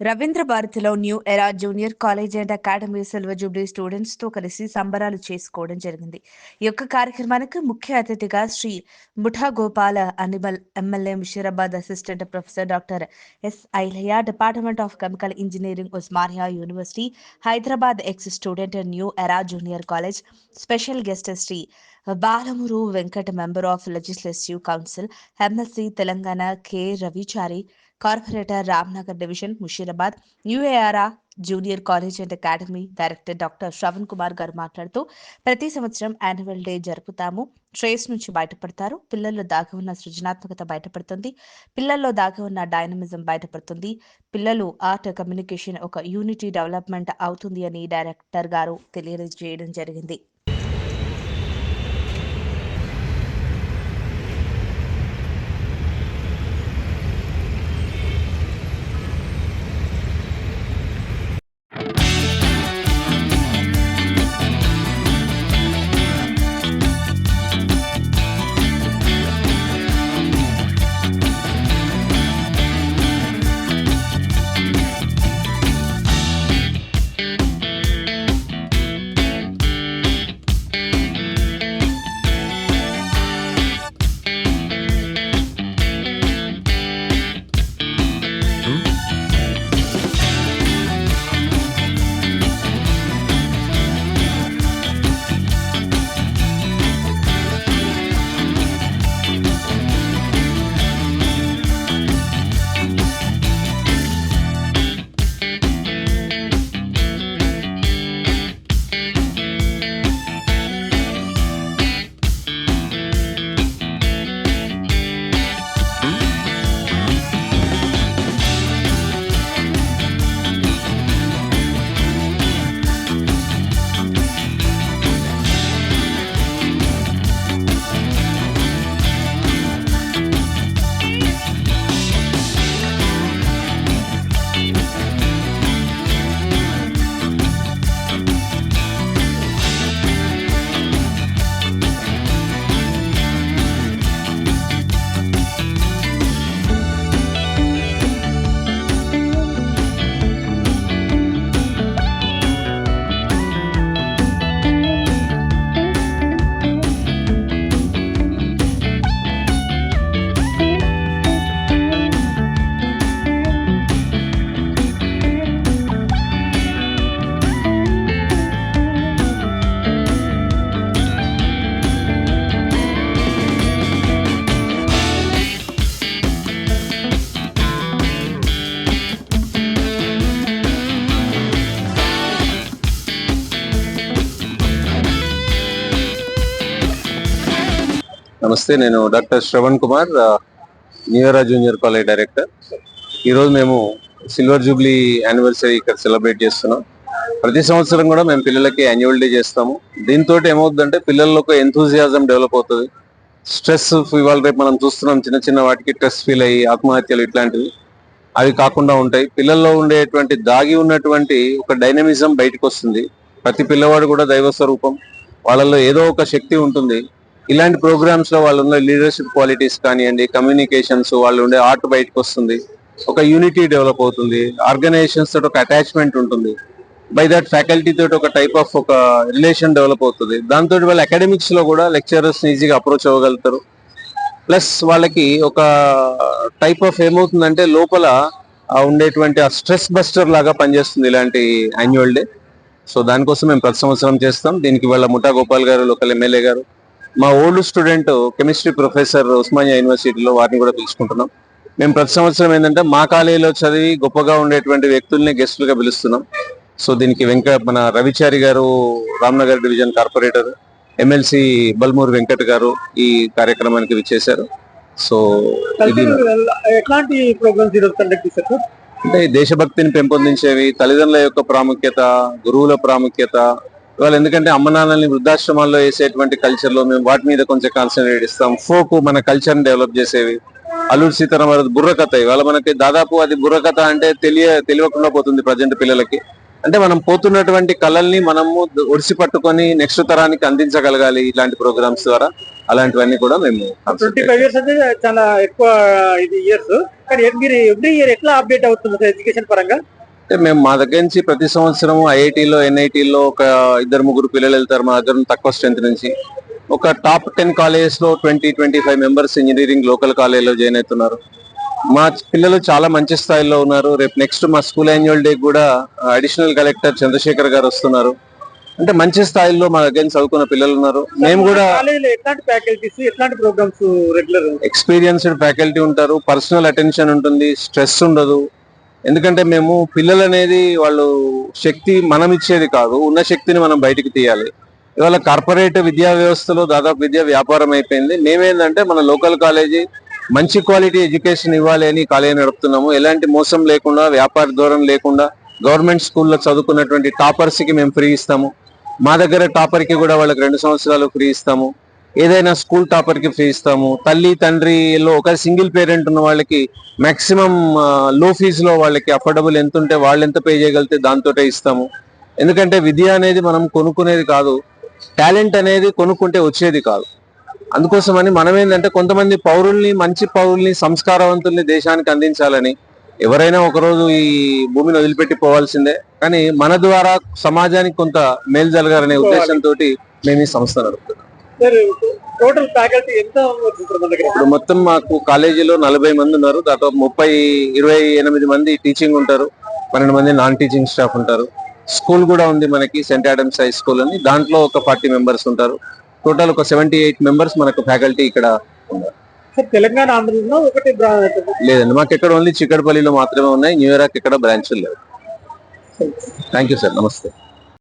రవీంద్ర భారతిలో new era junior college and academy silver Jubilee students తో కలిసి సంబరాలు చేసుకోవడం జరిగింది. ఈ యొక్క కార్యక్రమానికి ముఖ్య అతిథిగా శ్రీ ముఠా గోపాల అనిమల్ MLA Musheerabad assistant professor doctor S Ilaiah, department of chemical engineering Osmania university Hyderabad ex student new era junior college special guest Shri Balamuru Venkata, member of legislative council MLC Telangana K Ravichari, corporator Ramnagar division Musheerabad న్యూఏఆర్ఆ junior college and academy director doctor Shravan Kumar garu మాట్లాడుతూ, ప్రతి సంవత్సరం annual day జరుపుతాము. Stress నుంచి బయటపడతారు, పిల్లల్లో దాగి ఉన్న సృజనాత్మకత బయటపడుతుంది, పిల్లల్లో దాగి ఉన్న డైనమిజం బయటపడుతుంది, పిల్లలు ఆర్ట్ కమ్యూనికేషన్ ఒక యూనిటీ డెవలప్మెంట్ అవుతుంది అని డైరెక్టర్ గారు తెలియజేయడం జరిగింది. నమస్తే, నేను doctor Shravan Kumar, new era junior college director. ఈరోజు మేము సిల్వర్ జూబ్లీ యానివర్సరీ ఇక్కడ సెలబ్రేట్ చేస్తున్నాం. ప్రతి సంవత్సరం కూడా మేము పిల్లలకి యాన్యువల్ డే చేస్తాము. దీంతో ఏమవుతుందంటే పిల్లల్లో ఒక ఎంతూజియాజం డెవలప్ అవుతుంది. స్ట్రెస్ ఇవాళ రేపు మనం చూస్తున్నాం, చిన్న చిన్న వాటికి స్ట్రెస్ ఫీల్ అయ్యి ఆత్మహత్యలు ఇట్లాంటివి అవి కాకుండా ఉంటాయి. పిల్లల్లో ఉండేటువంటి దాగి ఉన్నటువంటి ఒక డైనమిజం బయటకు వస్తుంది. ప్రతి పిల్లవాడు కూడా దైవ స్వరూపం, వాళ్ళల్లో ఏదో ఒక శక్తి ఉంటుంది. ఇలాంటి ప్రోగ్రామ్స్ లో వాళ్ళు ఉన్న లీడర్షిప్ క్వాలిటీస్ కానివ్వండి, కమ్యూనికేషన్స్, వాళ్ళు ఉండే ఆర్ట్ బయటకు వస్తుంది, ఒక యూనిటీ డెవలప్ అవుతుంది, ఆర్గనైజేషన్స్ తోటి ఒక అటాచ్మెంట్ ఉంటుంది, బై దట్ ఫ్యాకల్టీ తోటి ఒక టైప్ ఆఫ్ ఒక రిలేషన్ డెవలప్ అవుతుంది. దాంతో వాళ్ళు అకాడమిక్స్ లో కూడా లెక్చరర్స్ ఈజీగా అప్రోచ్ అవ్వగలుగుతారు. ప్లస్ వాళ్ళకి ఒక టైప్ ఆఫ్ ఏమవుతుందంటే లోపల ఉండేటువంటి ఆ స్ట్రెస్ బస్టర్ లాగా పనిచేస్తుంది ఇలాంటి యాన్యువల్ డే. సో దానికోసం మేము ప్రతి సంవత్సరం చేస్తాం. దీనికి వాళ్ళ ముఠా గోపాల్ గారు, లోకల్ ఎమ్మెల్యే గారు, మా old student chemistry professor Osmania యూనివర్సిటీలో వారిని కూడా పిలుచుకుంటున్నాం. మేము ప్రతి సంవత్సరం ఏంటంటే మా కాలేజీలో చదివి గొప్పగా ఉండేటువంటి వ్యక్తుల్ని గెస్టులుగా పిలుస్తున్నాం. సో దీనికి మన రవిచారి గారు, Ramnagar division corporator, MLC Balmoor Venkat గారు ఈ కార్యక్రమానికి విచ్చేశారు. సో ఎట్లాంటి ప్రోగ్రామ్స్ అంటే దేశభక్తిని పెంపొందించేవి, తల్లిదండ్రుల యొక్క ప్రాముఖ్యత, గురువుల ప్రాముఖ్యత, ఇవాళ ఎందుకంటే అమ్మ నాన్నల్ని వృద్ధాశ్రమాల్లో వేసేటువంటి కల్చర్ లో మేము వాటి మీద కొంచెం కాన్సన్ట్రేట్ ఇస్తాం. ఫోక్ మన కల్చర్ ని డెవలప్ చేసేవి, అల్లూరి సీతారామరాజు బుర్రకథ, ఇవాళ మనకి దాదాపు అది బుర్రకథ అంటే తెలియకుండా పోతుంది ప్రజెంట్ పిల్లలకి. అంటే మనం పోతున్నటువంటి కళల్ని మనము ఒడిసి పట్టుకొని నెక్స్ట్ తరానికి అందించగలగాలి ఇలాంటి ప్రోగ్రామ్స్ ద్వారా. అలాంటివన్నీ కూడా మేము 25 years అంటే చాలా ఎక్కువ ఇది ఇయర్స్. కానీ మీరు ఎవ్రీ ఇయర్ ఎట్లా అప్డేట్ అవుతుంది ఎడ్యుకేషన్ పరంగా? అంటే మేము మా దగ్గర నుంచి ప్రతి సంవత్సరం ఐఐటీలో ఎన్ఐటీలో ఒక 2-3 పిల్లలు వెళ్తారు మా దగ్గర తక్కువ స్ట్రెంత్ నుంచి. ఒక టాప్ 10 కాలేజెస్ లో 20-25 మెంబర్స్ ఇంజనీరింగ్ లోకల్ కాలేజీలో జాయిన్ అవుతున్నారు. మా పిల్లలు చాలా మంచి స్థాయిలో ఉన్నారు. రేపు నెక్స్ట్ మా స్కూల్ యాన్యువల్ డే కూడా అడిషనల్ కలెక్టర్ చంద్రశేఖర్ గారు వస్తున్నారు. అంటే మంచి స్థాయిలో మా దగ్గర చదువుకున్న పిల్లలు ఉన్నారు. మేము కూడా ఎట్లాంటి ఫ్యాకల్టీస్ ఎట్లాంటి ప్రోగ్రామ్స్ రెగ్యులర్ ఎక్స్పీరియన్స్డ్ ఫ్యాకల్టీ ఉంటారు, పర్సనల్ అటెన్షన్ ఉంటుంది, స్ట్రెస్ ఉండదు. ఎందుకంటే మేము పిల్లలు అనేది వాళ్ళు శక్తి మనం ఇచ్చేది కాదు, ఉన్న శక్తిని మనం బయటికి తీయాలి. ఇవాళ కార్పొరేట్ విద్యా వ్యవస్థలో దాదాపు విద్య వ్యాపారం అయిపోయింది. మేమేందంటే మన లోకల్ కాలేజీ మంచి క్వాలిటీ ఎడ్యుకేషన్ ఇవ్వాలి అని కాలేజీ నడుపుతున్నాము. ఎలాంటి మోసం లేకుండా, వ్యాపార ధోరణి లేకుండా గవర్నమెంట్ స్కూల్లో చదువుకున్నటువంటి టాపర్స్ కి మేము ఫ్రీ ఇస్తాము. మా దగ్గర టాపర్ కి కూడా వాళ్ళకి 2 సంవత్సరాలు ఫ్రీ ఇస్తాము. ఏదైనా స్కూల్ టాపర్ కి ఫ్రీ ఇస్తాము. తల్లి తండ్రిలో ఒక సింగిల్ పేరెంట్ ఉన్న వాళ్ళకి మాక్సిమం లో ఫీజులో వాళ్ళకి అఫోర్డబుల్ ఎంత ఉంటే వాళ్ళు ఎంత పే చేయగలిగితే దాంతోటే ఇస్తాము. ఎందుకంటే విద్య అనేది మనం కొనుక్కునేది కాదు, టాలెంట్ అనేది కొనుక్కుంటే వచ్చేది కాదు. అందుకోసమని మనం ఏంటంటే కొంతమంది పౌరుల్ని, మంచి పౌరుల్ని, సంస్కారవంతుల్ని దేశానికి అందించాలని. ఎవరైనా ఒకరోజు ఈ భూమిని వదిలిపెట్టి పోవాల్సిందే, కానీ మన ద్వారా సమాజానికి కొంత మేలు జరగాలనే ఉద్దేశంతో మేము ఈ సంస్థ నడుపుతున్నాం. టోటల్ ఫ్యాకల్టీ ఎంత? ఇప్పుడు మొత్తం మాకు కాలేజీలో 40 మంది ఉన్నారు. దాదాపు 28 మంది టీచింగ్ ఉంటారు, 12 మంది నాన్ టీచింగ్ స్టాఫ్ ఉంటారు. స్కూల్ కూడా ఉంది మనకి, సెయింట్ ఆడమ్స్ హై స్కూల్ అని. దాంట్లో ఒక 40 మెంబర్స్ ఉంటారు. టోటల్ ఒక 78 మెంబర్స్ మనకు ఫ్యాకల్టీ ఇక్కడ ఉన్నారు. తెలంగాణ, ఆంధ్రలో ఒకటి లేదండి, మాకు ఎక్కడ ఓన్లీ చిక్కడపల్లిలో మాత్రమే ఉన్నాయి. న్యూయార్క్ ఇక్కడ బ్రాంచ్లు లేవు. థ్యాంక్ యూ సార్, నమస్తే.